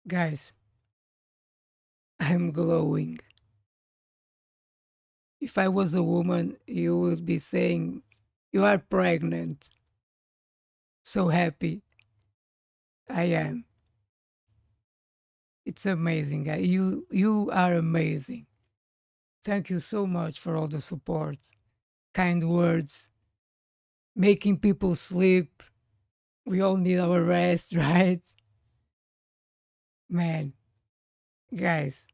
Guys, I'm glowing. If I was a woman, you would be saying, "You are pregnant." So happy I am. It's amazing. You are amazing. Thank you so much for all the support, kind words, making people sleep. We all need our rest, right? Man, guys,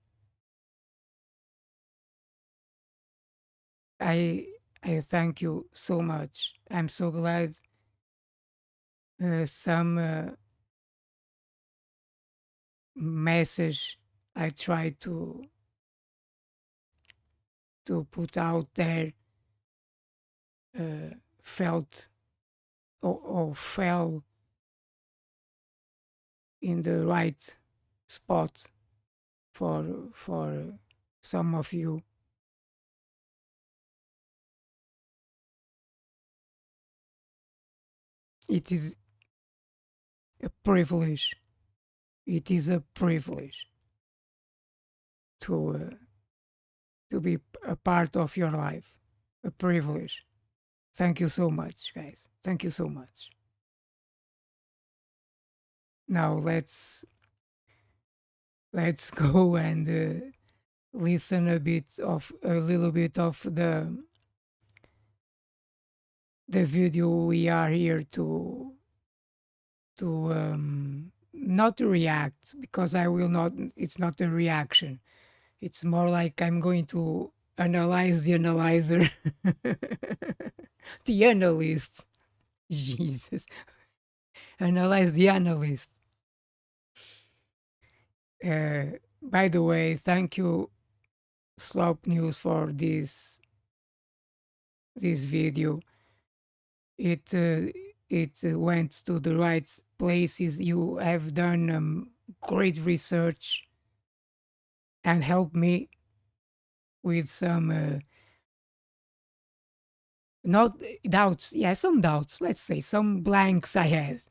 I I thank you so much. I'm so glad some message I try to put out there felt or fell in the right spot for some of you. It is a privilege. It is a privilege to uh, to be a part of your life. A privilege. Thank you so much, guys. Thank you so much. Now let's go and listen a little bit of the video we are here to not to react, because I will not. It's not a reaction. It's more like I'm going to analyze the analyzer, the analyst. Jesus, analyze the analyst. By the way, thank you, Slop News, for this video. It went to the right places. You have done great research and helped me with some not doubts. Yeah, some doubts. Let's say some blanks I had,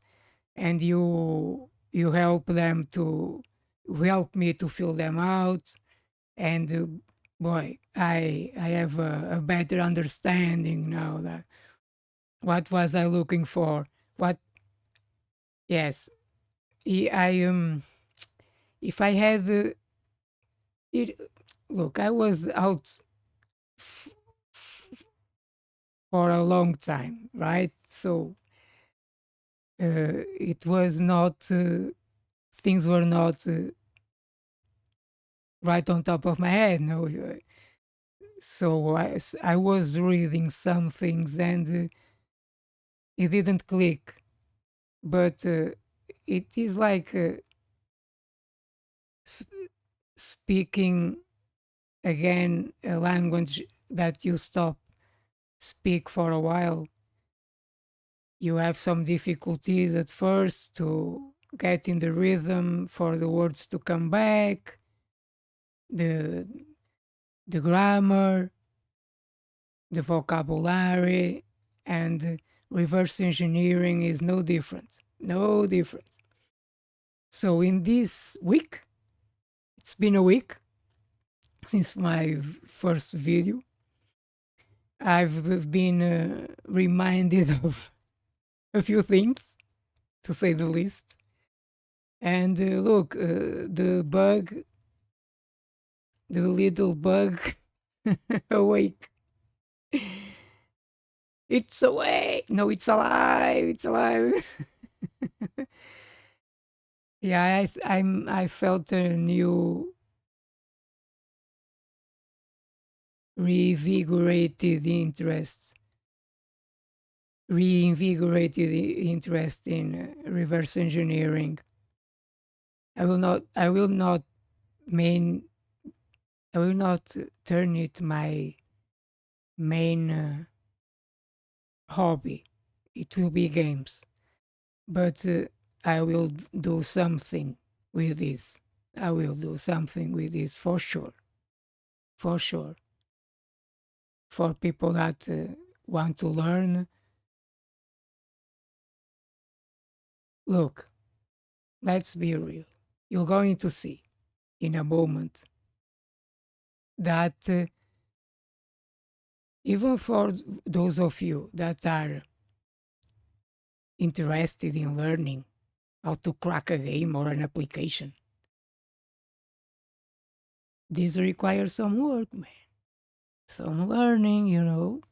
and you help me to fill them out. And boy, I have a better understanding now that what was I looking for. What Yes, I if I had it. Look, I was out f- f- for a long time, right? So it was not things were not right on top of my head. No, so I was reading some things and it didn't click. But it is like s- speaking again a language that you stop speak for a while. You have some difficulties at first to get in the rhythm for the words to come back, the the grammar, the vocabulary, and reverse engineering is no different. No different. So in this week, it's been a week since my first video. I've been reminded of a few things, to say the least. And look, the little bug awake. It's awake. No, it's alive. It's alive. Yeah, I felt a new reinvigorated interest, reinvigorated interest in reverse engineering. I will not main, I will not turn it my main hobby. It will be games, but I will do something with this. I will do something with this for sure, for sure. For people that want to learn, look, let's be real. you're going to see in a moment that even for those of you that are interested in learning how to crack a game or an application, this requires some work, man. Some learning,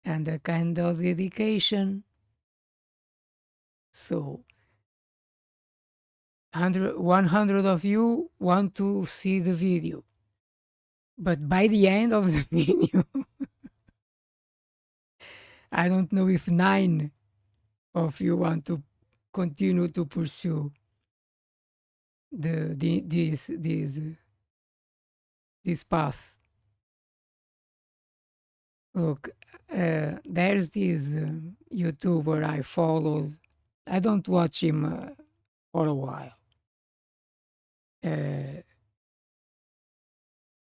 and a kind of dedication. So 100 of you want to see the video, but by the end of the video, I don't know if 9 of you want to continue to pursue this path. Look, there's this YouTuber I followed. I don't watch him for a while. Uh,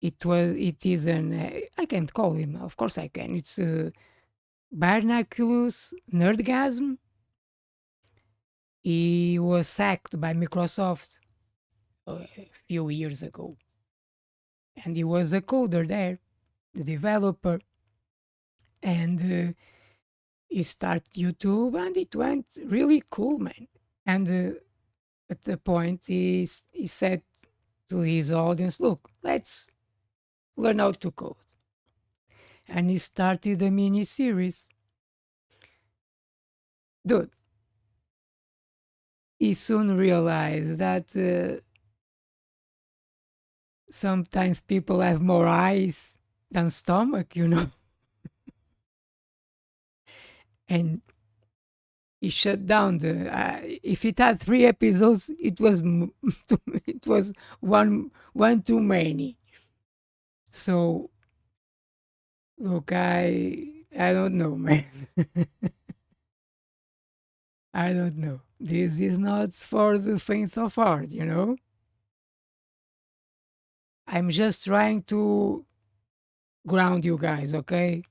it is an I can't call him. Of course I can. It's Barnaculous Nerdgasm. He was sacked by Microsoft a few years ago, and he was a coder there, the developer, and he started YouTube, and it went really cool, man. And at the point, he said to his audience, "Look, let's learn how to code," and he started a mini series. Dude, he soon realized that sometimes people have more eyes than stomach. And he shut down the. If it had 3 episodes, it was it was one too many. So look, I don't know, man. I don't know. This is not for the faint of heart. I'm just trying to ground you guys, okay?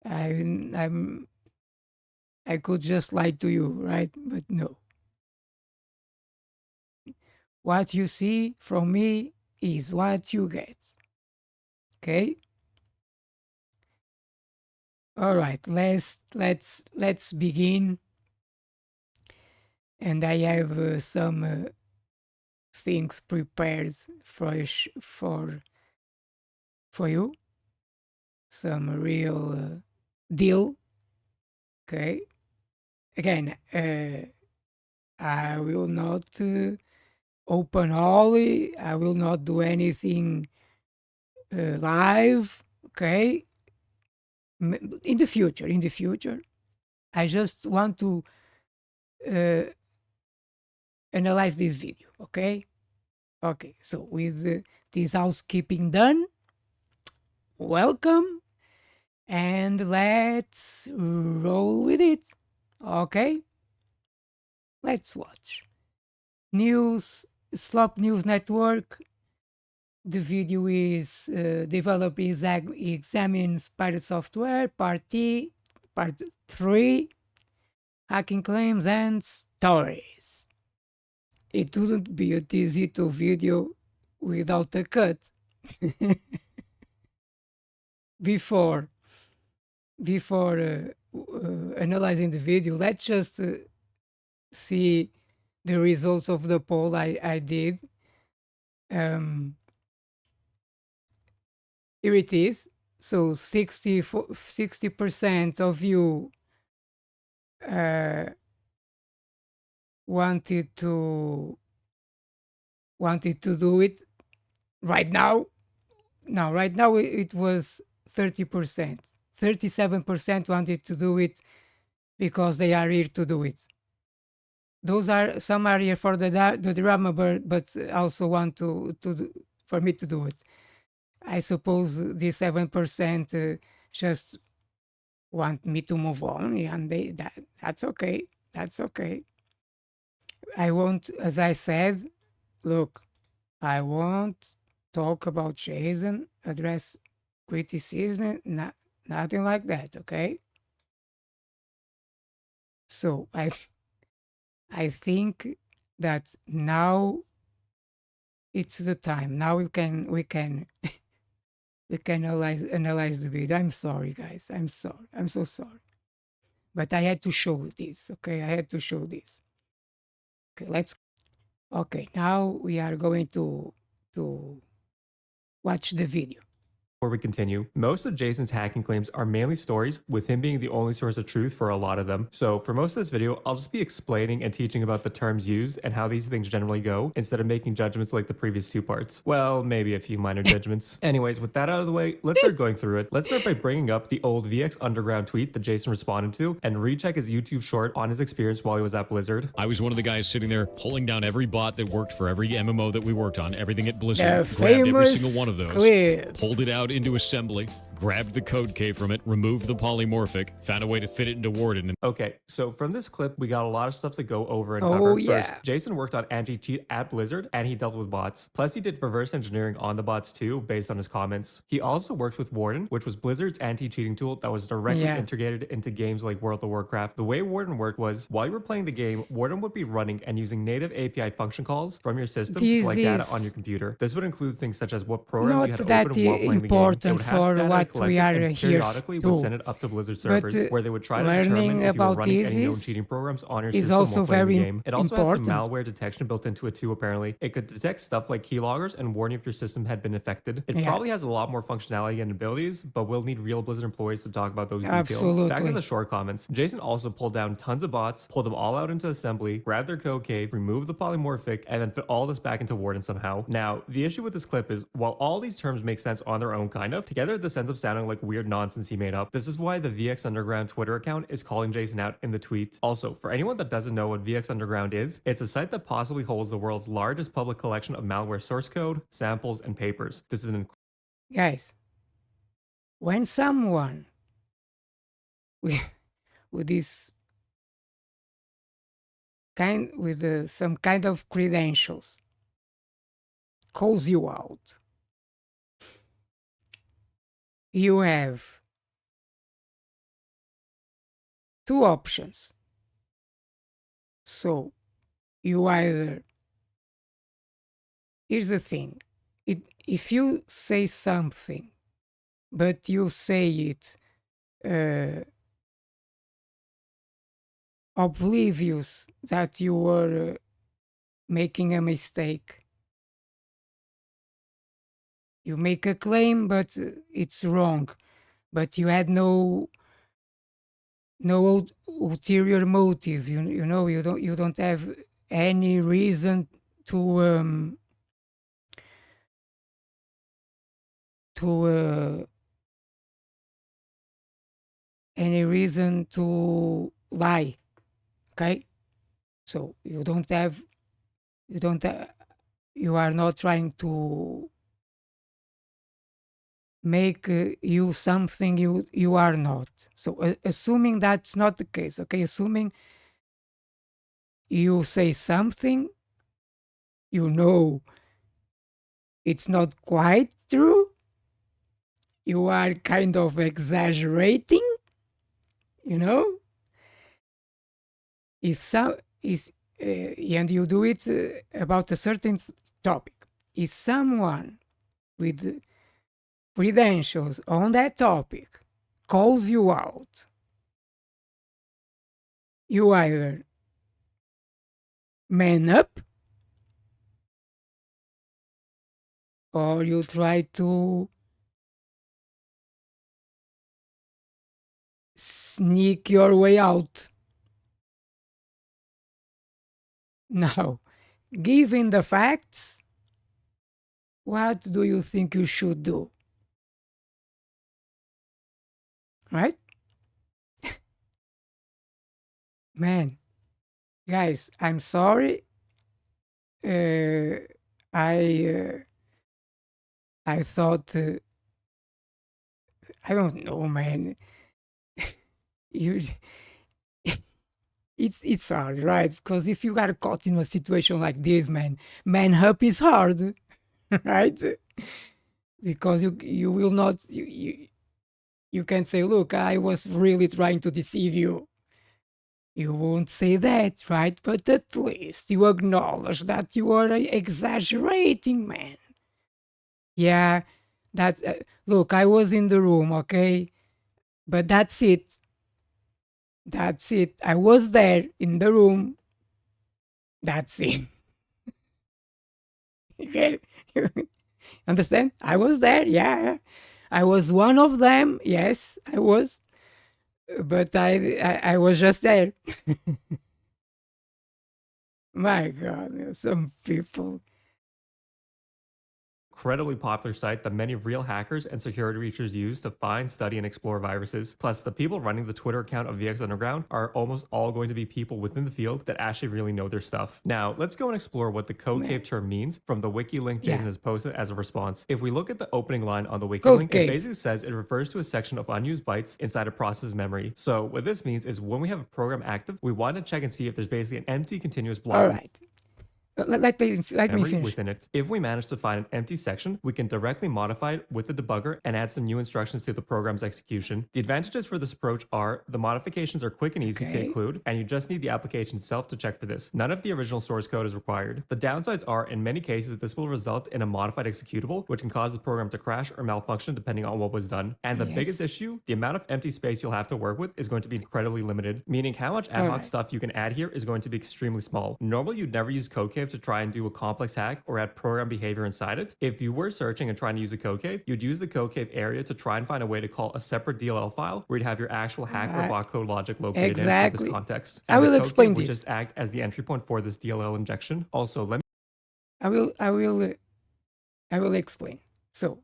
I'm I could just lie to you, right? But no. What you see from me is what you get. Okay? All right, let's begin. And I have some things prepared for you. Some real deal. Okay. Again, I will not open Ollie. I will not do anything live. Okay. In the future, I just want to uh, analyze this video. Okay. Okay. So with this housekeeping done, welcome, and let's roll with it. Okay. Let's watch. News, Slop News Network. The video is developer examines PirateSoftware, part 3, hacking claims and stories. It wouldn't be a TZ2 video without a cut. before analyzing the video, let's just see the results of the poll I did. Here it is. So 60% of you uh, wanted to do it right now. Now, right now it was 30%. 37% wanted to do it because they are here to do it. Those are some are here for the drama, but also want for me to do it. I suppose the 7% just want me to move on, and that's okay. That's okay. I won't, as I said, look, I won't talk about Jason, address criticism, nothing like that, okay? So I think that now it's the time. Now we can analyze the video. I'm sorry, guys. I'm sorry. I'm so sorry. But I had to show this. Okay, I had to show this. Okay, let's. Okay, now we are going to watch the video. Before we continue, most of Jason's hacking claims are mainly stories, with him being the only source of truth for a lot of them. So for most of this video, I'll just be explaining and teaching about the terms used and how these things generally go, instead of making judgments like the previous two parts. Well, maybe a few minor judgments. Anyways, with that out of the way, let's start going through it. Let's start by bringing up the old VX Underground tweet that Jason responded to, and recheck his YouTube short on his experience while he was at Blizzard. I was one of the guys sitting there pulling down every bot that worked for every MMO that we worked on, everything at Blizzard, The grabbed every famous single one of those, clip. pulled it out into assembly, grabbed the code key from it, removed the polymorphic, found a way to fit it into Warden. Okay, so from this clip, we got a lot of stuff to go over and Oh, cover. yeah. First, Jason worked on anti-cheat at Blizzard, and he dealt with bots. Plus, he did reverse engineering on the bots too, based on his comments. He also worked with Warden, which was Blizzard's anti-cheating tool that was directly Yeah. integrated into games like World of Warcraft. The way Warden worked was, while you were playing the game, Warden would be running and using native API function calls from your system to This collect data is on your computer. This would include things such as what programs you not had that open while playing the game. It important would hash for data what collected we are and here periodically would to. send it up to Blizzard But, servers, where they would try to learning determine if you were about running this any known is cheating programs on your is system also while playing the very game. It also important. has some malware detection built into it too, apparently. It could detect stuff like keyloggers and warn you if your system had been affected. It Yeah. probably has a lot more functionality and abilities, but we'll need real Blizzard employees to talk about those details. Back to Absolutely. the short comments. Jason also pulled down tons of bots, pulled them all out into assembly, grabbed their code cave, removed the polymorphic, and then fit all this back into Warden somehow. Now, the issue with this clip is, while all these terms make sense on their own kind of, together this ends up sounding like weird nonsense he made up. This is why the VX Underground Twitter account is calling Jason out in the tweet. Also, for anyone that doesn't know what VX Underground is, it's a site that possibly holds the world's largest public collection of malware source code, samples, and papers. This is an Guys, when someone with this kind with some kind of credentials calls you out, you have two options. So you either, here's the thing, if you say something but you say it oblivious that you were making a mistake. You make a claim, but it's wrong. But you had no ulterior motive. You know you don't have any reason to any reason to lie. Okay, so you are not trying to make you something you are not. So assuming that's not the case, okay, assuming you say something, you know it's not quite true, you are kind of exaggerating, you know, and you do it about a certain topic. If someone with credentials on that topic calls you out, you either man up or you try to sneak your way out. Now, given the facts, what do you think you should do? Right? Man, guys, I'm sorry. I thought I don't know, man. you it's hard, right? Because if you got caught in a situation like this, man up is hard, right? Because you will not you can say, look, I was really trying to deceive you. You won't say that, right? But at least you acknowledge that you are exaggerating, man. Yeah, that. Look, I was in the room, okay? But that's it. That's it. I was there in the room. That's it. You get it? Understand? I was there. Yeah, I was one of them. Yes, I was. But I was just there. My God, some people. Incredibly popular site that many real hackers and security researchers use to find, study, and explore viruses. Plus, the people running the Twitter account of VX Underground are almost all going to be people within the field that actually really know their stuff. Now, let's go and explore what the code Man. cave term means from the wiki link Yeah. Jason has posted as a response. If we look at the opening line on the wiki Code link, cave. it basically says it refers to a section of unused bytes inside a process memory. So, what this means is when we have a program active, we want to check and see if there's basically an empty continuous block All of right. Let me memory finish. within it. If we manage to find an empty section, we can directly modify it with the debugger and add some new instructions to the program's execution. The advantages for this approach are the modifications are quick and easy to Okay. include, and you just need the application itself to check for this. None of the original source code is required. The downsides are, in many cases, this will result in a modified executable, which can cause the program to crash or malfunction depending on what was done. And the biggest Yes. issue, the amount of empty space you'll have to work with is going to be incredibly limited, meaning how much ad hoc Alright. stuff you can add here is going to be extremely small. Normally, you'd never use CodeCave to try and do a complex hack or add program behavior inside it. If you were searching and trying to use a CodeCave, you'd use the CodeCave area to try and find a way to call a separate DLL file where you'd have your actual hack or bot code logic located in for Exactly. this context. I And will the explain CodeCave would this. just act as the entry point for this DLL injection. Also, let me I will explain. So,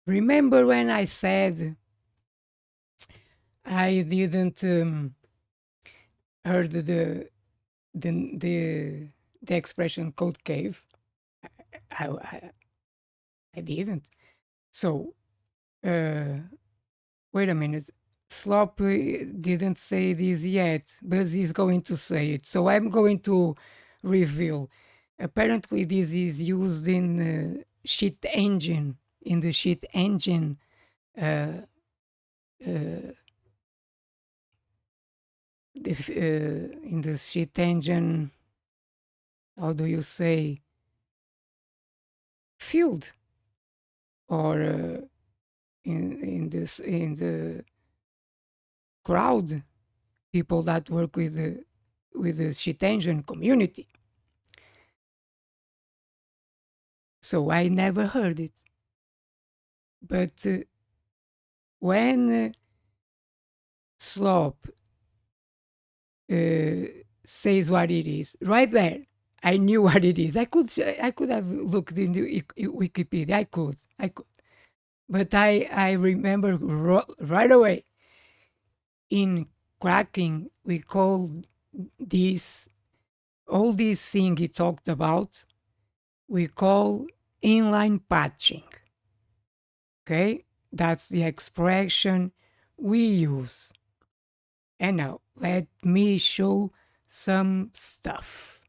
remember when I said I didn't heard the expression code cave? I I didn't. So, wait a minute. Slop didn't say this yet, but he's going to say it. So I'm going to reveal. Apparently, this is used in sheet engine. In the sheet engine, uh, uh, in the sheet engine, how do you say, field, or in the crowd, people that work with the sheet engine community. So I never heard it. But when Slop says what it is, right there, I knew what it is. I could have looked into Wikipedia. I could. But I remember right away. In cracking, we call this all this thing he talked about. We call inline patching. Okay, that's the expression we use. And now let me show some stuff.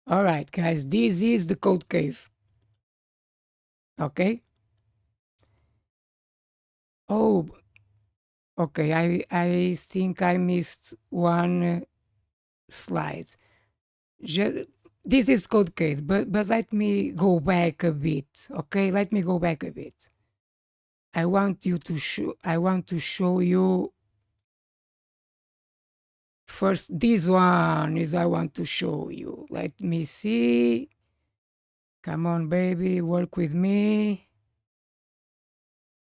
All right, guys, this is the code cave. Okay. Oh, okay. I think I missed one slide. This is code cave, but let me go back a bit. Okay, let me go back a bit. I want to show you first. This one is I want to show you. Let me see. Come on, baby, work with me.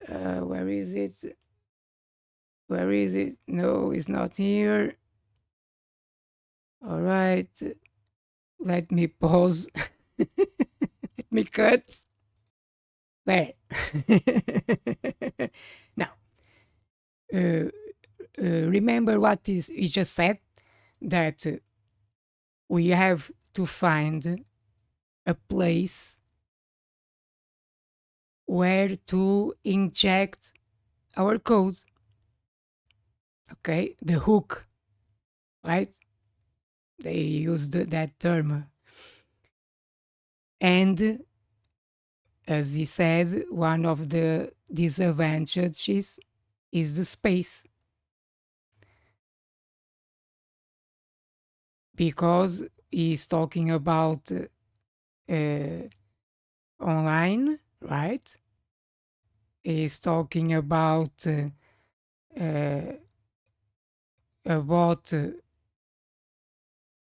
Where is it? Where is it? No, it's not here. All right. Let me pause. Let me cut. There. Now, remember what is he just said? That we have to find a place where to inject our code. Okay, the hook, right? They used that term. And as he said, one of the disadvantages is the space. because he's talking about online, right? He's talking uh, about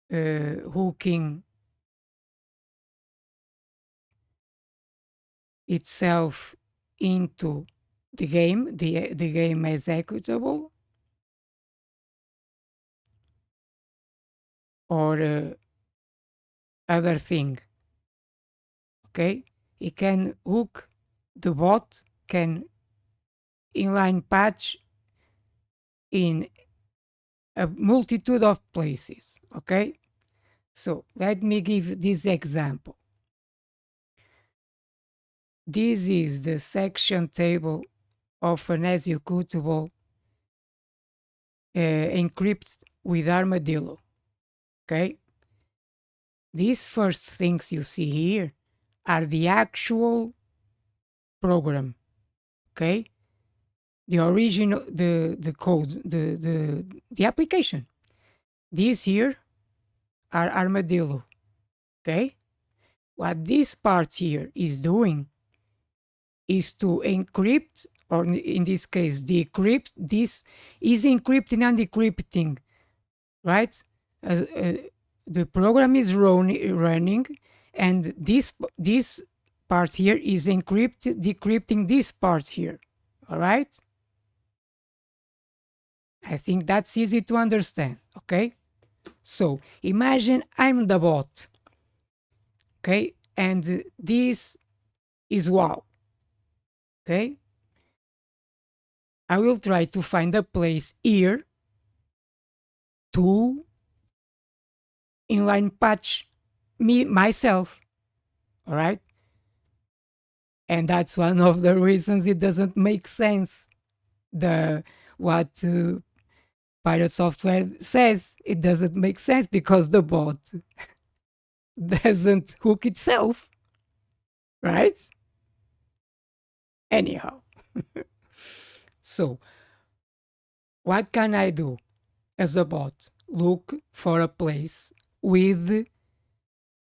hooking itself into the game executable, or other thing. Okay, it can hook, the bot can inline patch in a multitude of places. Okay, so let me give this example. This is the section table of an executable encrypted with Armadillo. Okay, these first things you see here are the actual program. Okay, the original, the code, the application. These here are Armadillo. Okay, what this part here is doing is to encrypt, or in this case decrypt. This is encrypting and decrypting, right? The program is running, and this part here is decrypting this part here. All right, I think that's easy to understand. Okay, so imagine I'm the bot. Okay, and this is wow. Okay, I will try to find a place here to inline patch myself. All right, and that's one of the reasons it doesn't make sense. The what Pirate Software says, it doesn't make sense because the bot doesn't hook itself, right? Anyhow, so what can I do as a bot? Look for a place with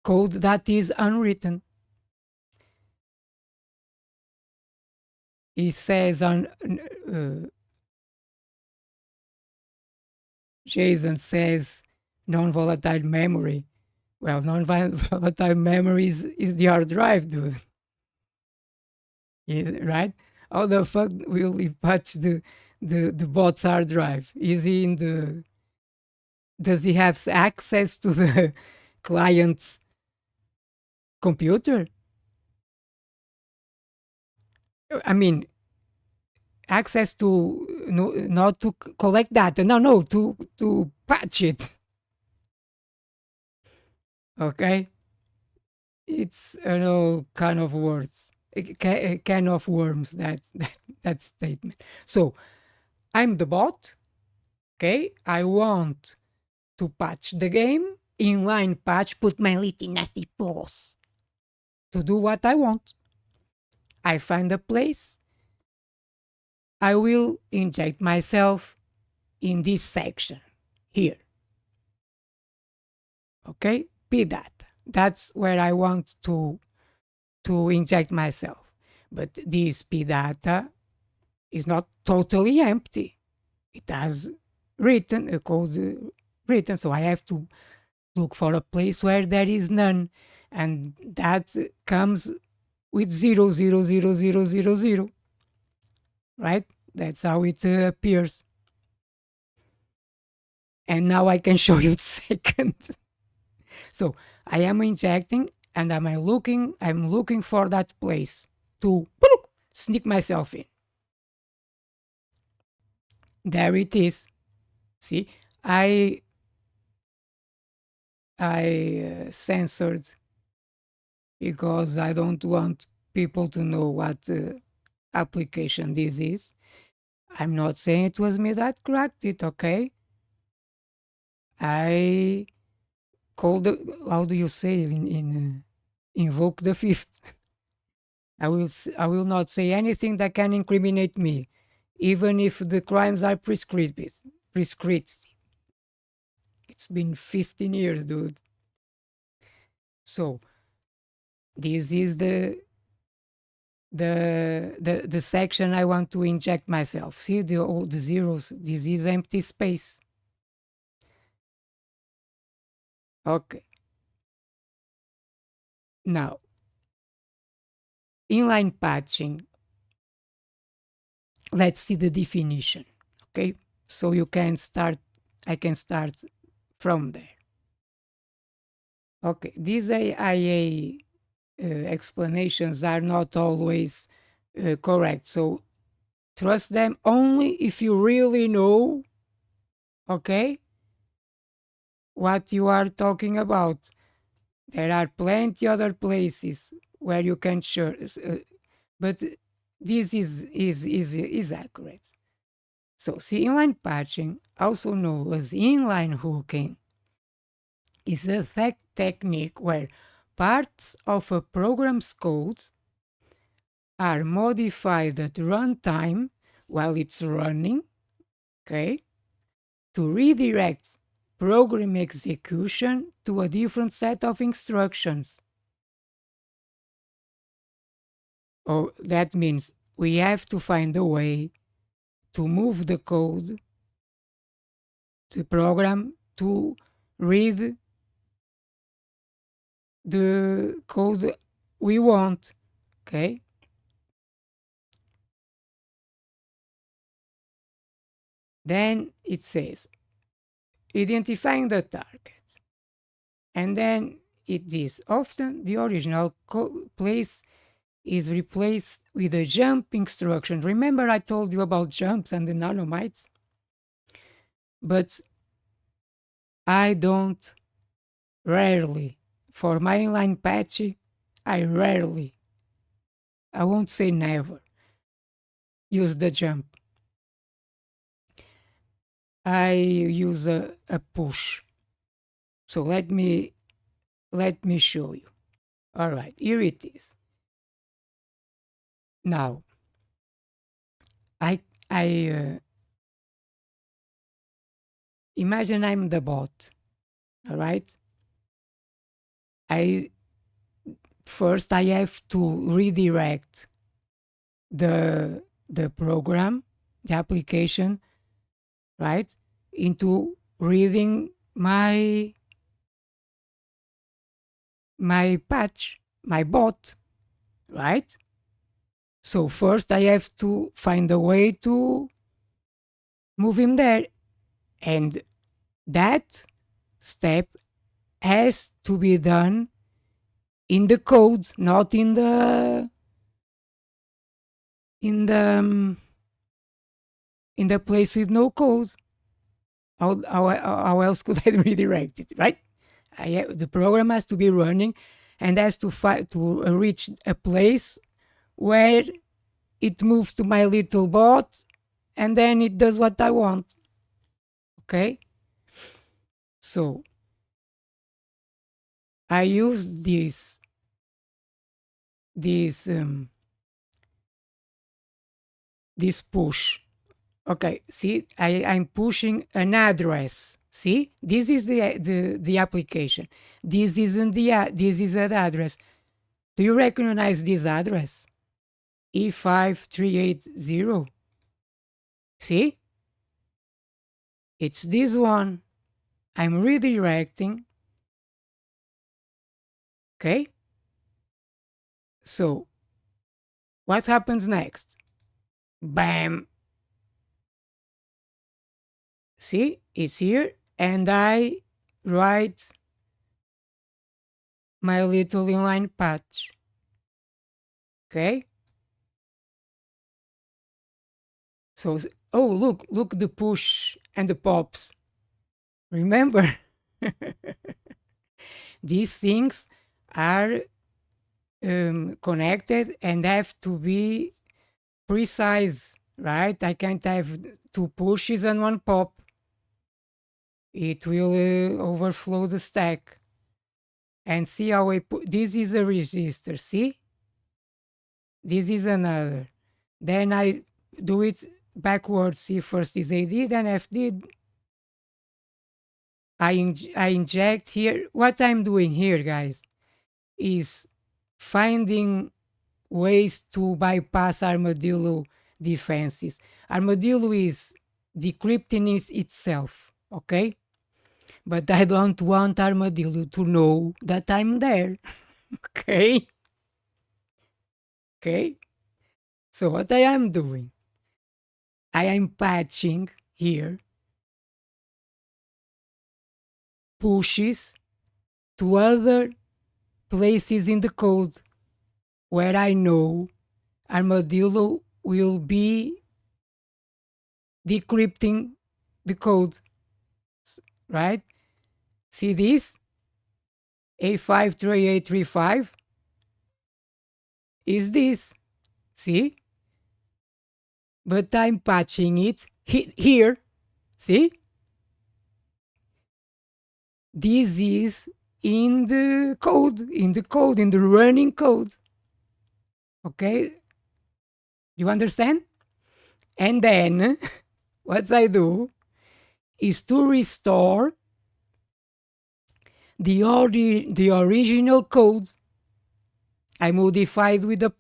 code that is unwritten. He says on Jason says non-volatile memory. Well, non-volatile memory is the hard drive, dude. Yeah, right? How the fuck will we patch the bot's hard drive? Is he in the? Does he have access to the client's computer? I mean, access to, no, not to collect data. No, to patch it. Okay, it's an all kind of words, a can of worms. That statement. So I'm the bot. Okay, I want to patch the game, inline patch, put my little nasty paws to do what I want. I find a place. I will inject myself in this section here. Okay, be that. That's where I want to inject myself. But this P data is not totally empty. It has written a code written, so I have to look for a place where there is none, and that comes with 0, 0, 0, 0, 0, 0, right? That's how it appears. And now I can show you the second. So I am injecting, and I'm looking for that place to sneak myself in. There it is. See, I censored because I don't want people to know what application this is. I'm not saying it was me that cracked it, okay? I called the, how do you say it in invoke the fifth. I will not say anything that can incriminate me, even if the crimes are prescripted. Prescripted. It's been 15 years, dude. So this is the section I want to inject myself. See all the zeros? This is empty space. Okay. Now, inline patching. Let's see the definition. Okay. So I can start from there. Okay. These IA explanations are not always correct. So trust them only if you really know, okay, what you are talking about. There are plenty other places where you can share, but this is accurate. So, see, inline patching, also known as inline hooking, is a technique where parts of a program's code are modified at runtime while it's running, okay, to redirect program execution to a different set of instructions. Oh, that means we have to find a way to move the code, the program, to read the code we want, okay? Then it says identifying the target. And then it is often the original place is replaced with a jump instruction. Remember I told you about jumps and the nanomites? But I don't rarely, for my inline patchy, I won't say never, use the jump. I use a push. So let me show you. All right, here it is. Now, I imagine I'm the bot. All right. I have to redirect the program, the application, right, into reading my patch, my bot, right? So first I have to find a way to move him there, and that step has to be done in the code, not in the in the um, in the place with no code. How else could I redirect it, right? The program has to be running and has to reach a place where it moves to my little bot and then it does what I want. Okay? So I use this push. Okay, see, I'm pushing an address. See, this is the application. This isn't this is an address. Do you recognize this address? E5380. See? It's this one. I'm redirecting. Okay? So, what happens next? Bam! See? It's here. And I write my little inline patch. Okay? So, oh, look the push and the pops. Remember, these things are connected and have to be precise, right? I can't have two pushes and one pop. It will overflow the stack. And see how I put this is a resistor, see? This is another. Then I do it backwards. See, first is AD, then FD. I inject here. What I'm doing here, guys, is finding ways to bypass Armadillo defenses. Armadillo is decrypting itself, okay? But I don't want Armadillo to know that I'm there, okay? Okay? So what I am doing, I am patching here pushes to other places in the code where I know Armadillo will be decrypting the code, right? See this? A53835 is this. See? But I'm patching it here. See? This is in the code, in the running code. Okay? You understand? And then what I do is to restore the original code I modified with the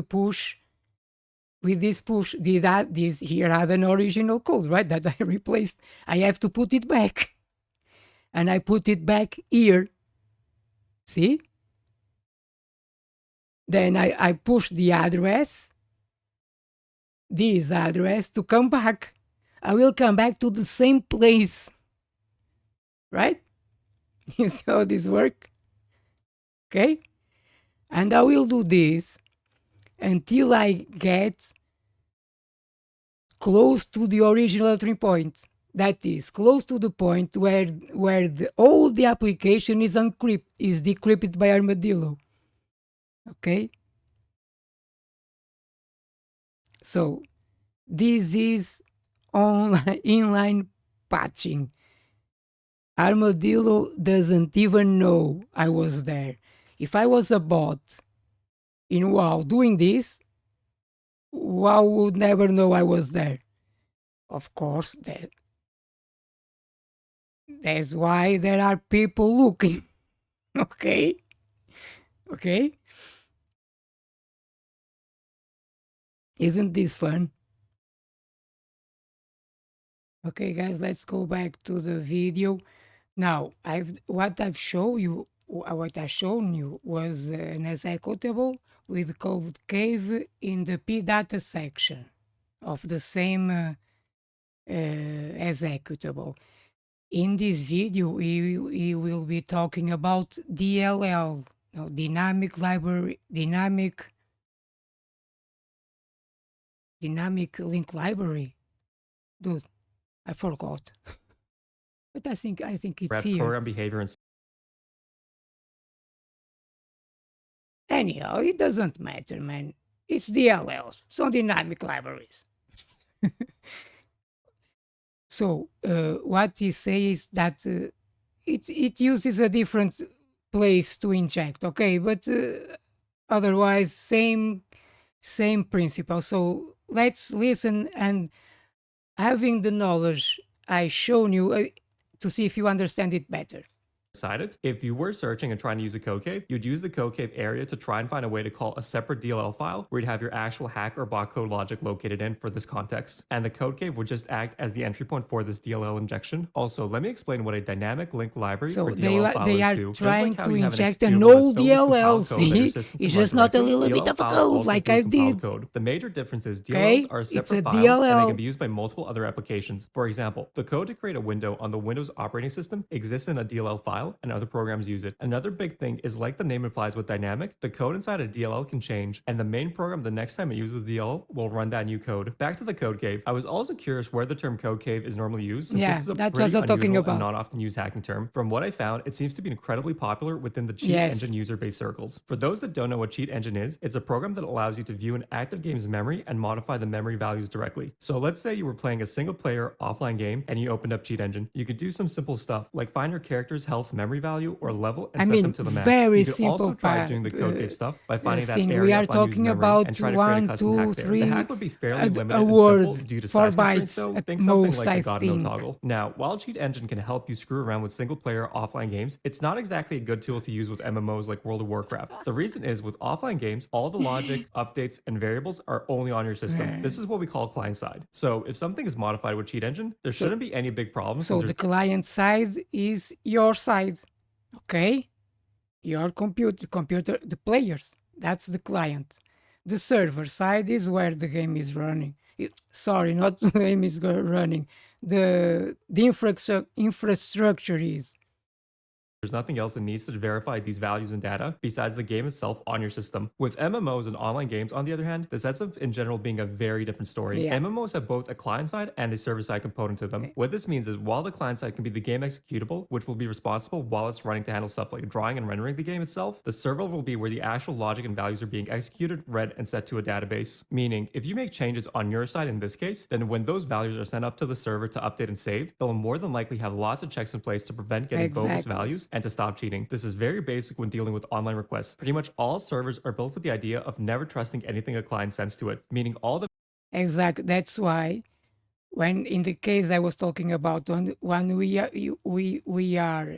push. With this push, this here had an original code, right? That I replaced. I have to put it back, and I put it back here. See? Then I push the address, this address, to come back. I will come back to the same place, right? You see how this works? Okay? And I will do this until I get close to the original entry point. That is, close to the point where all the application is decrypted by Armadillo. Okay? So this is online inline patching. Armadillo doesn't even know I was there. If I was a bot in WoW doing this, WoW would never know I was there. Of course, that's why there are people looking. Okay? Okay? Isn't this fun? Okay, guys, let's go back to the video. Now, what I've shown you was an executable with code cave in the pdata section of the same executable. In this video, we will be talking about DLL, dynamic link library. Dude, I forgot. But I think it's Grab here. program behavior and Anyhow, it doesn't matter, man. It's DLLs, so dynamic libraries. So what he says that it uses a different place to inject, okay, but otherwise same principle. So let's listen, and having the knowledge I shown you to see if you understand it better. decided. If you were searching and trying to use a code cave, you'd use the code cave area to try and find a way to call a separate DLL file where you'd have your actual hack or bot code logic located in for this context. And the code cave would just act as the entry point for this DLL injection. Also, let me explain what a dynamic link library So or DLL file they is are too. Just trying like how to you have an inject an executable that's old filled with compiled DLL. code that your See, system it's can run just not a directly. little bit DLL of a files code also like include I compiled did. code. The major difference is Okay, DLLs are a it's separate a file and they DLL. can be used by multiple other applications. For example, the code to create a window on the Windows operating system exists in a DLL file and other programs use it. Another big thing is, like the name implies with dynamic, the code inside a DLL can change, and the main program the next time it uses DLL will run that new code. Back to the code cave. I was also curious where the term code cave is normally used, since Yeah, this is a that's pretty what I'm talking unusual and about. not often used hacking term. From what I found, it seems to be incredibly popular within the cheat Yes. engine user-based circles. For those that don't know what cheat engine is, it's a program that allows you to view an active game's memory and modify the memory values directly. So let's say you were playing a single player offline game and you opened up cheat engine. You could do some simple stuff like find your character's health memory value or level and I set mean, them to the max. very You can also simple try doing the code cave stuff by finding that thing. We area are of unused talking memory and about try to create a one, custom two, hack there. The three hack would be fairly limited a and word, simple due to 4 size constraints, bytes though. at Think something most, like the I God No think. toggle. Now, while Cheat Engine can help you screw around with single-player offline games, it's not exactly a good tool to use with MMOs like World of Warcraft. The reason is with offline games, all the logic, updates, and variables are only on your system. This is what we call client side. So if something is modified with Cheat Engine, there shouldn't be any big problems So since the client side is your side, okay? Your computer, the players. That's the client. The server side is where the game is running. Sorry, not the game is running. The infrastructure is. there's nothing else that needs to verify these values and data besides the game itself on your system. With MMOs and online games, on the other hand, this ends up in general being a very different story. Yeah. MMOs have both a client side and a server side component to them. What this means is while the client side can be the game executable, which will be responsible while it's running to handle stuff like drawing and rendering the game itself, the server will be where the actual logic and values are being executed, read, and set to a database. Meaning, if you make changes on your side in this case, then when those values are sent up to the server to update and save, they'll more than likely have lots of checks in place to prevent getting bogus Exactly. values and to stop cheating. This is very basic when dealing with online requests. Pretty much all servers are built with the idea of never trusting anything a client sends to it, meaning all the Exactly. That's why when in the case I was talking about when we are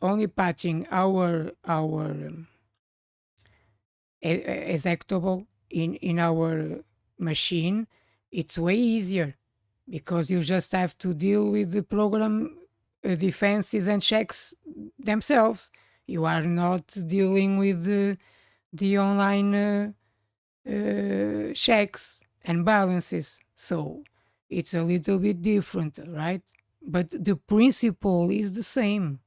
only patching our executable in our machine, it's way easier because you just have to deal with the program defenses and checks themselves. You are not dealing with the online checks and balances. So it's a little bit different, right? But the principle is the same.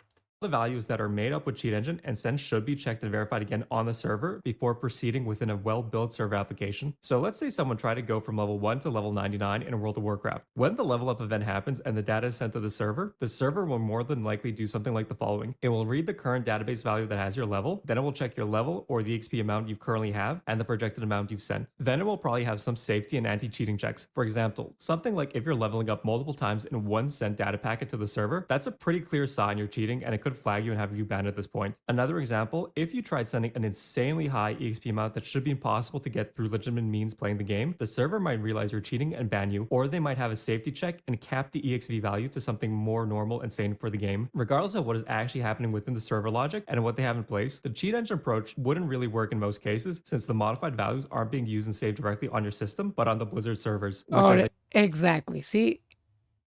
values that are made up with Cheat Engine and sent should be checked and verified again on the server before proceeding within a well-built server application. So let's say someone tried to go from level 1 to level 99 in World of Warcraft. When the level up event happens and the data is sent to the server will more than likely do something like the following. It will read the current database value that has your level, then it will check your level or the XP amount you currently have and the projected amount you've sent. Then it will probably have some safety and anti-cheating checks. For example, something like if you're leveling up multiple times in one sent data packet to the server, that's a pretty clear sign you're cheating and it could flag you and have you banned at this point. Another example, if you tried sending an insanely high EXP amount that should be impossible to get through legitimate means playing the game, the server might realize you're cheating and ban you, or they might have a safety check and cap the EXP value to something more normal and sane for the game. Regardless of what is actually happening within the server logic and what they have in place, the cheat engine approach wouldn't really work in most cases since the modified values aren't being used and saved directly on your system, but on the Blizzard servers, which Or exactly. See,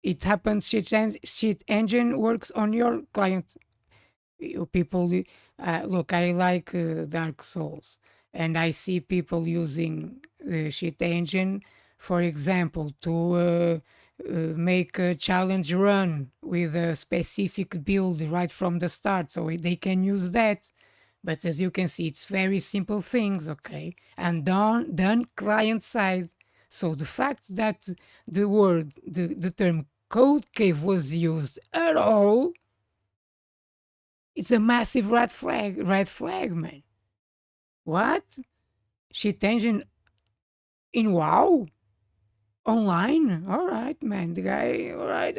it happens. Cheat engine works on your client. People look. I like Dark Souls, and I see people using the cheat engine, for example, to make a challenge run with a specific build right from the start, so they can use that. But as you can see, it's very simple things, okay, and done client side. So the fact that the term code cave was used at all, it's a massive red flag. Red flag, man. What? Shit engine in WoW? Online? All right, man. The guy. All right.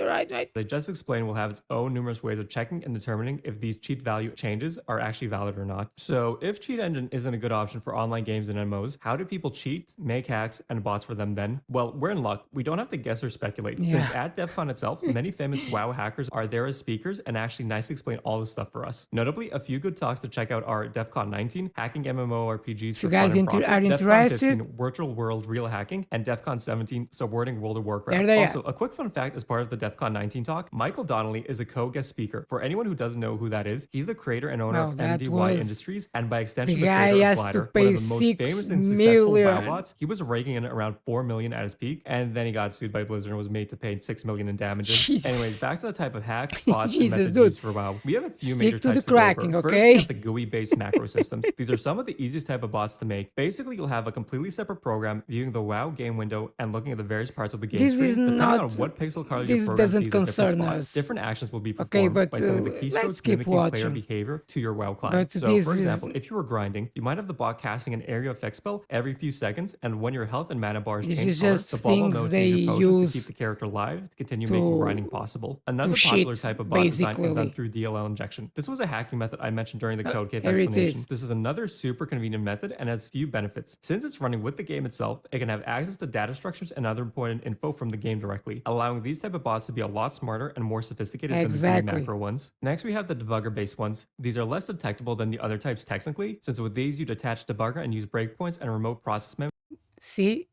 they just explained will have its own numerous ways of checking and determining if these cheat value changes are actually valid or not. So if Cheat Engine isn't a good option for online games and MMOs, how do people cheat, make hacks, and bots for them then? Well, we're in luck. We don't have to guess or speculate. Yeah. Since at DEF CON itself, many famous WoW hackers are there as speakers and actually nicely explain all this stuff for us. Notably, a few good talks to check out are DEF CON 19, Hacking MMORPGs If for you guys fun and profit, are DEF CON interested, 15, Virtual World Real Hacking, and DEF CON 17, Subverting World of Warcraft. there they Also, a quick fun fact as part of the DEF CON 19 talk, Michael Donnelly is a co-guest speaker. For anyone who doesn't know who that is, he's the creator and owner Well, of that MDY was- Industries, and by extension the the guy creator of has to Glider, one pay of the most 6 famous and successful million. WoW bots. He was raking in around 4 million at his peak, and then he got sued by Blizzard and was made to pay 6 million in damages. Jesus. Anyways, back to the type of hacks, bots, and Jesus, methods dude. used for WoW. We have a few Stick major to the types to go over. cracking, First, okay? we have the GUI-based macro systems. These are some of the easiest type of bots to make. Basically, you'll have a completely separate program viewing the WoW game window and looking at the various parts of the game This is screen, depending on not. what pixel color your This program doesn't sees at different concern spots, us. different actions will be Okay, performed but by setting the let's keystrokes keep mimicking player watching. behavior to your WoW client. But So, this for is example, if you were grinding, you might have the bot casting an area effect spell every few seconds, and when your health and mana bars this change is color, just the bot will know things to they use your potions to keep use the character alive to continue making grinding to possible. Another popular shit, type of bot design is done basically. through DLL injection. This was a hacking method I mentioned during the code cave Here it explanation. is. This is another super convenient method and has few benefits. Since it's running with the game itself, it can have access to data structures and other important info from the game directly, allowing these type of bots to be a lot smarter and more sophisticated than the GUI Exactly. macro ones. Next, we have the debugger-based ones. These are less detectable than the other types technically, since with these you'd attach debugger and use breakpoints and remote process memory. See,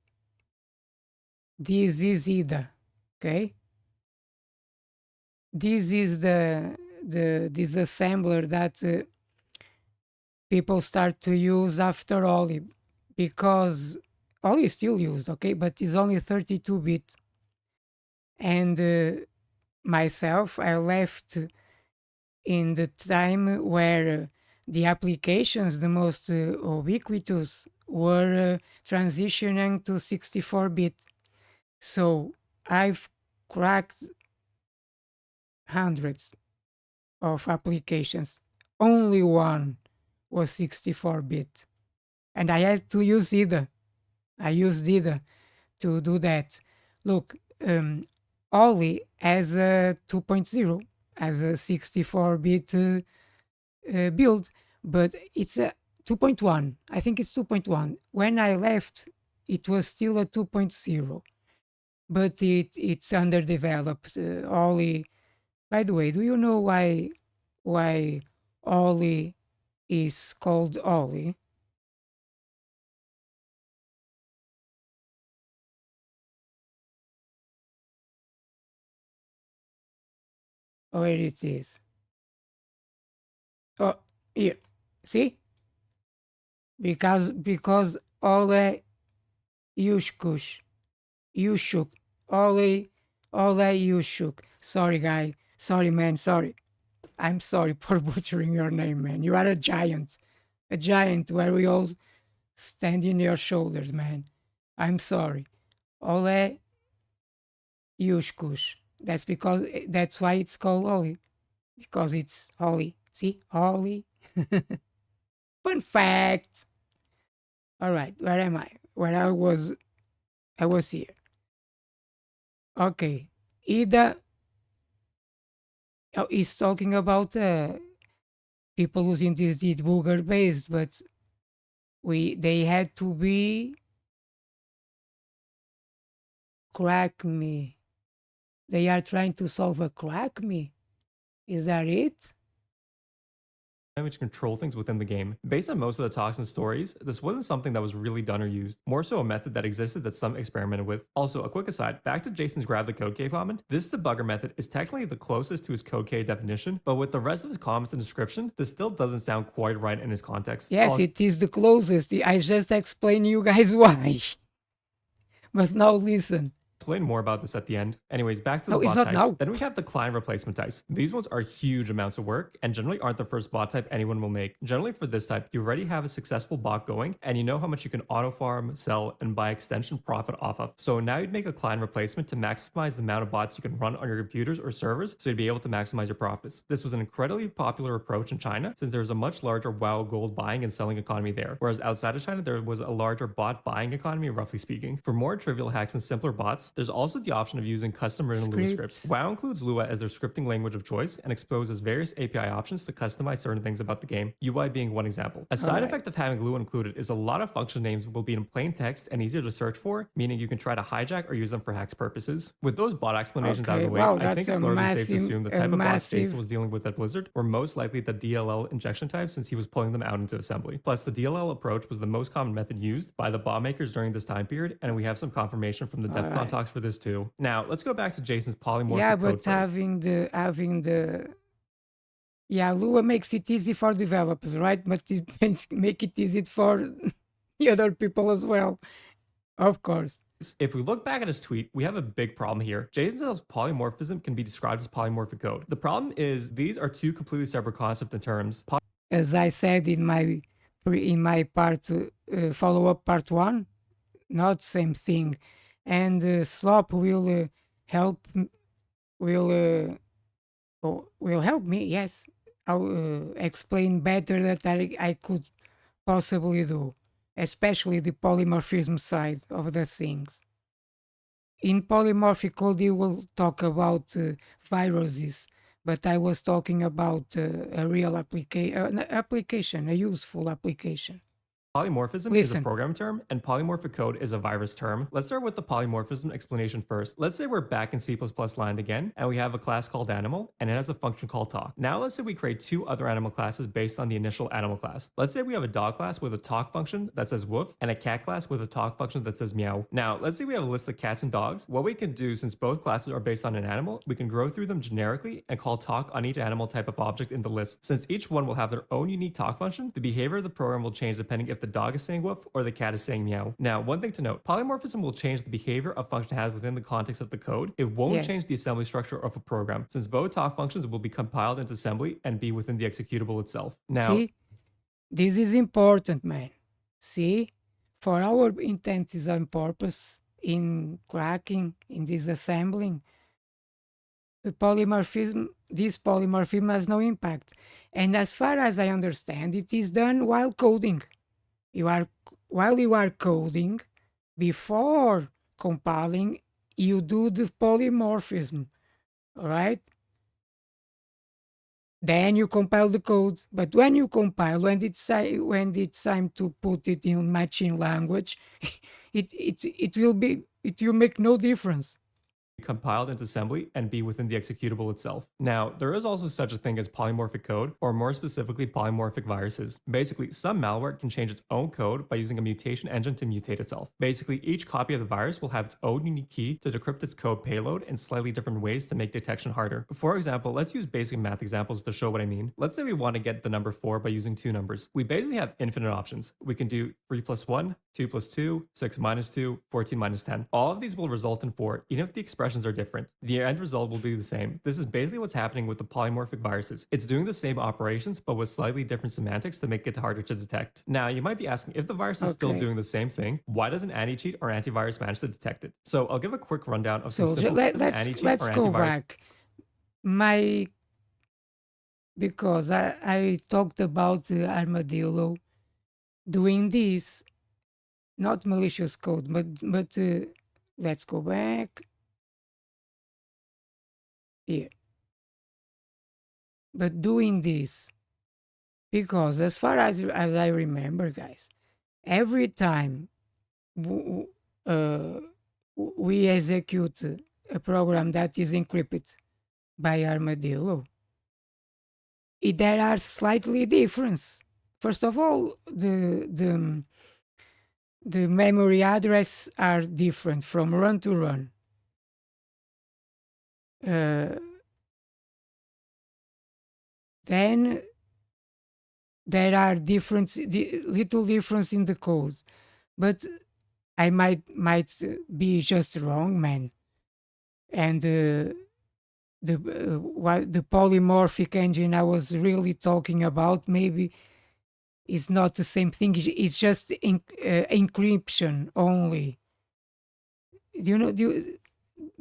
this is IDA, okay? This is the disassembler that people start to use after Oli, because Oli is still used, okay, but it's only 32-bit. And myself, I left in the time where the applications, the most ubiquitous, were transitioning to 64-bit. So I've cracked hundreds of applications. Only one was 64-bit. And I had to use either. I used either to do that. Look, Oli has a 2.0, as a 64-bit build, but it's a 2.1. I think it's 2.1. When I left, it was still a 2.0, but it's underdeveloped. Oli, by the way, do you know why Oli is called Oli? Oh, here it is. Oh, here. See? Because Ole Yushkush. Yushuk. Ole Yushuk. Sorry, guy. Sorry, man. Sorry. I'm sorry for butchering your name, man. You are a giant. A giant where we all stand in your shoulders, man. I'm sorry. Ole Yushkush. That's why it's called Oli. Because it's Holly. See? Holly. Fun fact. All right, where am I? Where I was here. Okay. Ida is talking about people using this debugger based, but they had to be crack me. They are trying to solve a crack me. Is that it? Which control things within the game. Based on most of the talks and stories, this wasn't something that was really done or used, more so a method that existed that some experimented with. Also, a quick aside, back to Jason's grab the code cave comment, this debugger method is technically the closest to his code cave definition, but with the rest of his comments and description, this still doesn't sound quite right in his context. Yes, it is the closest. I just explained you guys why. But now listen. Explain more about this at the end. Anyways, back to the No, it's bot not types. now. Then we have the client replacement types. These ones are huge amounts of work and generally aren't the first bot type anyone will make. Generally for this type, you already have a successful bot going and you know how much you can auto farm, sell, and by extension profit off of. So now you'd make a client replacement to maximize the amount of bots you can run on your computers or servers so you'd be able to maximize your profits. This was an incredibly popular approach in China since there was a much larger WoW gold buying and selling economy there, whereas outside of China there was a larger bot buying economy, roughly speaking. For more trivial hacks and simpler bots, there's also the option of using custom written Lua scripts. WoW includes Lua as their scripting language of choice and exposes various API options to customize certain things about the game, UI being one example. A side effect of having Lua included is a lot of function names will be in plain text and easier to search for, meaning you can try to hijack or use them for hacks purposes. With those bot explanations out of the way, I think it's largely safe to assume the type of bots Jason was dealing with at Blizzard were most likely the DLL injection type since he was pulling them out into assembly. Plus, the DLL approach was the most common method used by the bot makers during this time period, and we have some confirmation from the DEFCON talks for this too. Now, let's go back to Jason's polymorphic Yeah, code but frame. having the yeah, Lua makes it easy for developers, right? But it make it easy for the other people as well, of course. If we look back at his tweet, we have a big problem here. Jason says polymorphism can be described as polymorphic code. The problem is these are two completely separate concepts and terms. As I said in my part follow-up part 1, not same thing. and Slop help will will help me. Yes, I'll explain better that I could possibly do, especially the polymorphism side of the things. In polymorphic code, you will talk about viruses, but I was talking about a real application, a useful application. Polymorphism is a Listen, program term, and polymorphic code is a virus term. Let's start with the polymorphism explanation first. Let's say we're back in C++ land again, and we have a class called animal, and it has a function called talk. Now let's say we create two other animal classes based on the initial animal class. Let's say we have a dog class with a talk function that says woof, and a cat class with a talk function that says meow. Now let's say we have a list of cats and dogs. What we can do, since both classes are based on an animal, we can grow through them generically and call talk on each animal type of object in the list. Since each one will have their own unique talk function, the behavior of the program will change depending if the dog is saying woof or the cat is saying meow. Now, one thing to note, polymorphism will change the behavior a function has within the context of the code. It won't yes. change the assembly structure of a program, since both talk functions will be compiled into assembly and be within the executable itself. Now, See, this is important, man. See, for our intents and purpose in cracking, in disassembling, this polymorphism has no impact. And as far as I understand, it is done while coding. While you are coding, before compiling, you do the polymorphism, all right? Then you compile the code. But when you compile, when it's time to put it in machine language, it will make no difference. compiled into assembly and be within the executable itself. Now, there is also such a thing as polymorphic code, or more specifically, polymorphic viruses. Basically, some malware can change its own code by using a mutation engine to mutate itself. Basically, each copy of the virus will have its own unique key to decrypt its code payload in slightly different ways to make detection harder. For example, let's use basic math examples to show what I mean. Let's say we want to get the number 4 by using two numbers. We basically have infinite options. We can do 3 plus 1, 2 plus 2, 6 minus 2, 14 minus 10. All of these will result in 4, even if the expressions are different. The end result will be the same. This is basically what's happening with the polymorphic viruses. It's doing the same operations, but with slightly different semantics to make it harder to detect. Now, you might be asking, if the virus is still Okay. doing the same thing, why doesn't anti-cheat or antivirus manage to detect it? So I'll give a quick rundown of some So simple ways let's anti-cheat or go antivirus back. Because I talked about Armadillo doing this, not malicious code, but let's go back here. But doing this, because as far as I remember, guys, every time w- uh, we execute a program that is encrypted by Armadillo, there are slightly difference. First of all, the memory address are different from run to run. Then there are little difference in the code, but I might be just wrong, man. And the polymorphic engine I was really talking about maybe is not the same thing. It's just encryption only.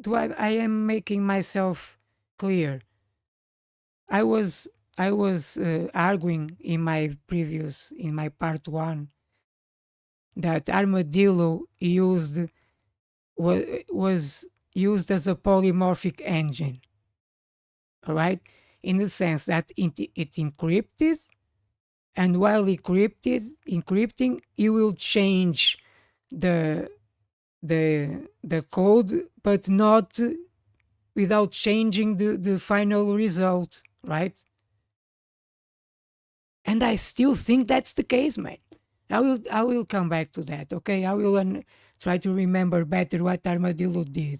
I am making myself clear? I was arguing in my part one that Armadillo was used as a polymorphic engine, all right, in the sense that it encrypted, and while encrypting, it will change the code, but not without changing the final result, right? And I still think that's the case, man. I will come back to that, okay? I will try to remember better what Armadillo did.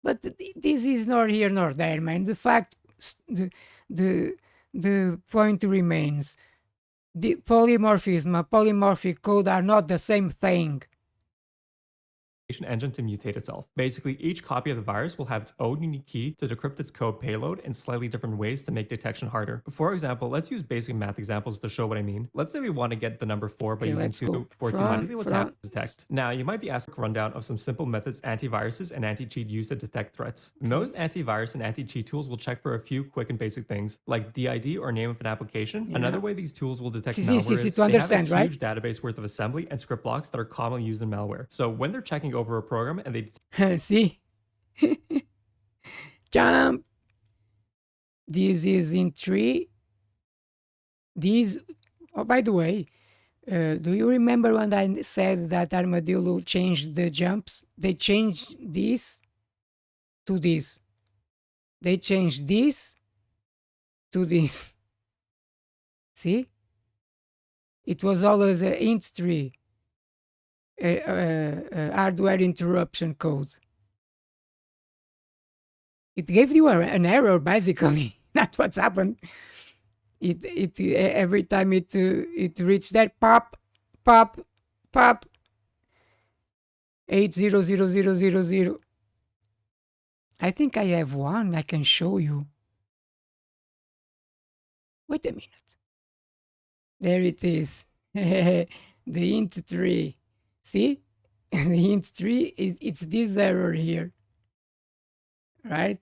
But this is nor here nor there, man. The the point remains. The polymorphism and polymorphic code are not the same thing. engine to mutate itself. Basically, each copy of the virus will have its own unique key to decrypt its code payload in slightly different ways to make detection harder. For example, let's use basic math examples to show what I mean. Let's say we want to get the number 4 by Okay, using let's go 2, 14 front, minus what's happening to detect. Now, you might be asked a rundown of some simple methods antiviruses and anti-cheat use to detect threats. Most antivirus and anti-cheat tools will check for a few quick and basic things, like DID or name of an application. Yeah. Another way these tools will detect See, malware is to they understand, have a right? huge database worth of assembly and script blocks that are commonly used in malware. So when they're checking over a program and they See? Jump. This is in 3. These, oh, by the way, do you remember when I said that Armadillo changed the jumps? They changed this to this. They changed this to this. See? It was always a int 3 hardware interruption code. It gave you an error, basically. That's what's happened. It every time it reached that pop 800000. I think I have one I can show you. Wait a minute. There it is. The int 3. See? The int 3 it's this error here. Right?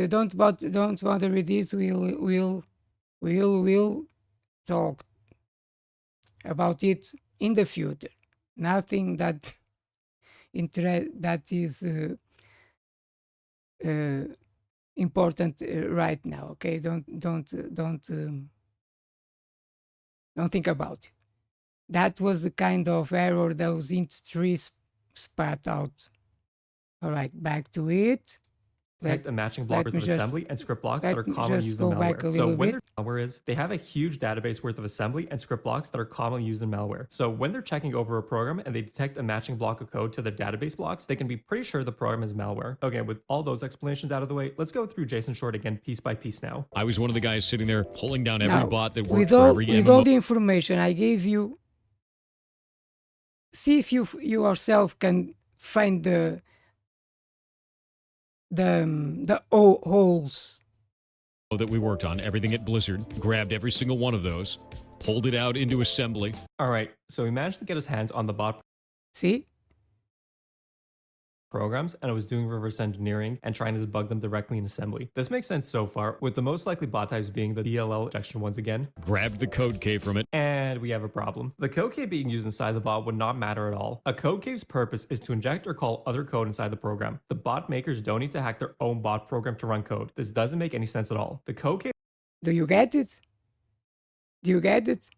Don't bother with this. We'll talk about it in the future. Nothing that is important right now. Okay, don't think about it. That was the kind of error those int 3 spat out. All right, back to it. detect a matching block worth of assembly and script blocks that are commonly used in malware. So when their malware is, they have a huge database worth of assembly and script blocks that are commonly used in malware. So when they're checking over a program and they detect a matching block of code to their database blocks, they can be pretty sure the program is malware. Okay, with all those explanations out of the way, let's go through Jason Short again piece by piece now. I was one of the guys sitting there pulling down every Now, bot that worked with for all, every with MMO. all the information I gave you, see if you yourself can find the holes that we worked on, everything at Blizzard, grabbed every single one of those, pulled it out into assembly. All right, so we managed to get his hands on the bot See? programs, and I was doing reverse engineering and trying to debug them directly in assembly. This makes sense so far, with the most likely bot types being the DLL injection once again. Grabbed the code key from it. And we have a problem. The code key being used inside the bot would not matter at all. A code key's purpose is to inject or call other code inside the program. The bot makers don't need to hack their own bot program to run code. This doesn't make any sense at all. The code key Do you get it? Do you get it?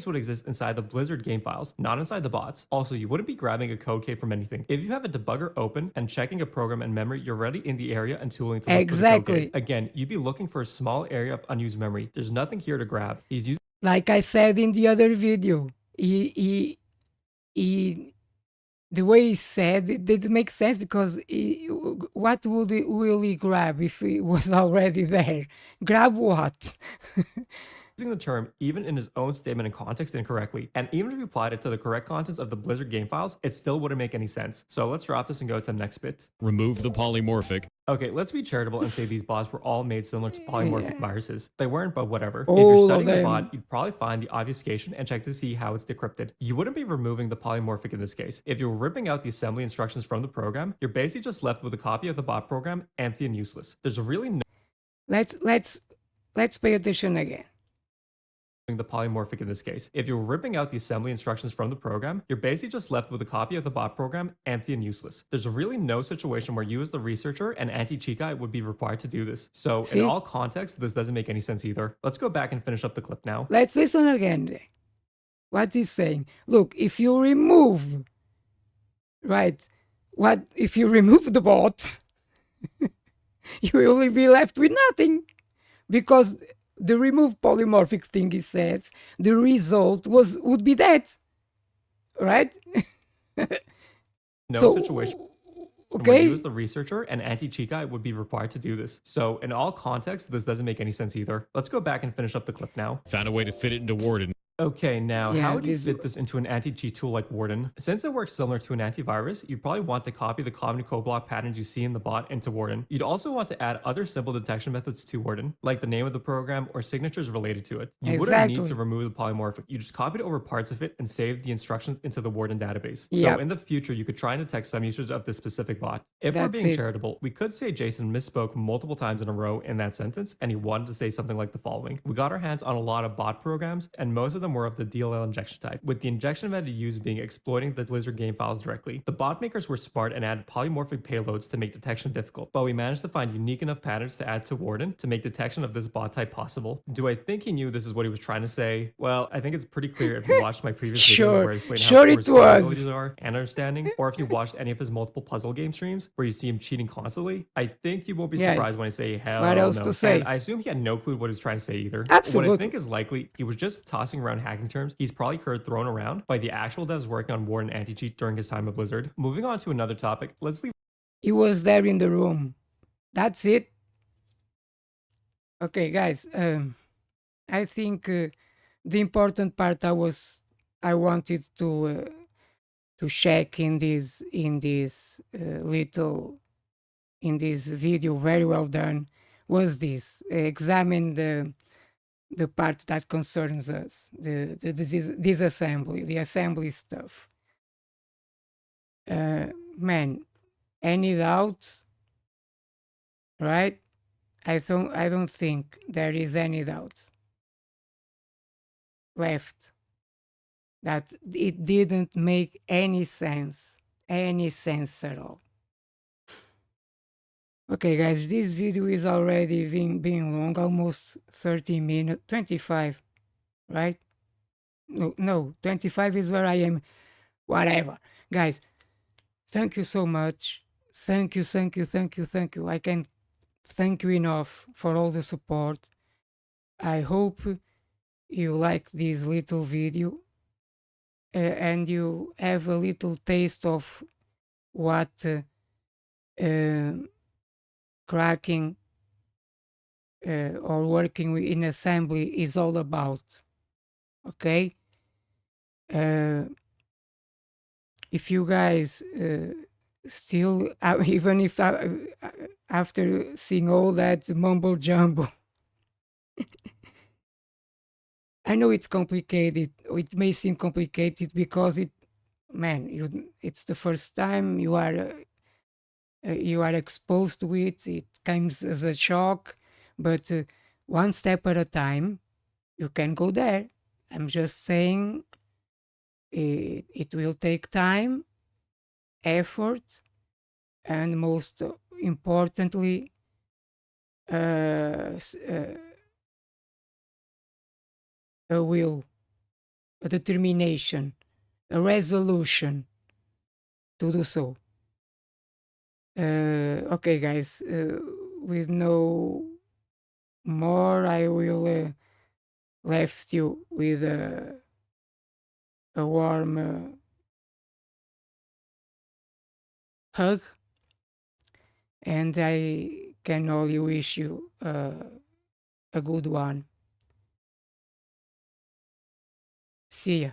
would exist inside the Blizzard game files, not inside the bots. Also, you wouldn't be grabbing a code key from anything. If you have a debugger open and checking a program and memory, you're already in the area and tooling to look for the code key. Again, you'd be looking for a small area of unused memory. There's nothing here to grab. He's using, like I said in the other video, he the way he said it didn't make sense, because what will he grab if he was already there? Grab what? using the term even in his own statement and context incorrectly. And even if you applied it to the correct contents of the Blizzard game files, it still wouldn't make any sense. So let's drop this and go to the next bit. Remove the polymorphic. Okay, let's be charitable and say these bots were all made similar to polymorphic viruses. They weren't, but whatever. If you're studying the bot, you'd probably find the obfuscation and check to see how it's decrypted. You wouldn't be removing the polymorphic in this case. If you're ripping out the assembly instructions from the program, you're basically just left with a copy of the bot program, empty and useless. There's really no Let's pay attention again. the polymorphic in this case. If you're ripping out the assembly instructions from the program, you're basically just left with a copy of the bot program, empty and useless. There's really no situation where you as the researcher and anti-cheat guy would be required to do this. So in all contexts, this doesn't make any sense either. Let's go back and finish up the clip now. Let's listen again. What he's saying. Look, if you remove, right, what if you remove the bot, you will be left with nothing, because the remove polymorphic thing, he says, the result would be that, right? No situation where you as the researcher and anti-cheat guy would be required to do this. So in all contexts, this doesn't make any sense either. Let's go back and finish up the clip now. Found a way to fit it into Word. Okay, now how Yeah, would you this. fit this into an anti-cheat tool like Warden? Since it works similar to an antivirus, you'd probably want to copy the common code block patterns you see in the bot into Warden. You'd also want to add other simple detection methods to Warden, like the name of the program or signatures related to it. You wouldn't need to Exactly. remove the polymorphic, you just copied over parts of it and saved the instructions into the Warden database. So Yep, in the future, you could try and detect some users of this specific bot. If we're that's being it. charitable, we could say Jason misspoke multiple times in a row in that sentence, and he wanted to say something like the following. We got our hands on a lot of bot programs, and most of them were of the DLL injection type, with the injection method used being exploiting the Blizzard game files directly. The bot makers were smart and added polymorphic payloads to make detection difficult, but we managed to find unique enough patterns to add to Warden to make detection of this bot type possible. Do I think he knew this is what he was trying to say? Well, I think it's pretty clear if you watched my previous videos Sure, where I explain how sure poor it his coding was. abilities are and understanding, or if you watched any of his multiple puzzle game streams where you see him cheating constantly. I think you won't be Yes. surprised when I say What hell else to no. And say? I assume he had no clue what he was trying to say either. What I Absolutely. think is likely, he was just tossing around hacking terms he's probably heard thrown around by the actual devs working on Warden anti-cheat during his time at Blizzard. Moving on to another topic, let's leave. He was there in the room. That's it. Okay, guys. I think the important part I wanted to check in this little in this video, very well done, was this: examine the part that concerns us, the disassembly, the assembly stuff. Man, any doubts? Right? I don't think there is any doubt left that it didn't make any sense at all. Okay, guys, this video is already being long, almost 30 minutes, 25, right? No, 25 is where I am. Whatever. Guys, thank you so much. Thank you, thank you, thank you, thank you. I can't thank you enough for all the support. I hope you like this little video and you have a little taste of what uh, cracking or working in assembly is all about. Okay? Uh, if you guys still, even if after seeing all that mumbo jumbo, I know it's complicated. It may seem complicated because it's the first time you are exposed to it. It comes as a shock, but one step at a time, you can go there. I'm just saying it will take time, effort, and most importantly, a will, a determination, a resolution to do so. Okay, guys, with no more, I will left you with a warm hug, and I can only wish you a good one. See ya.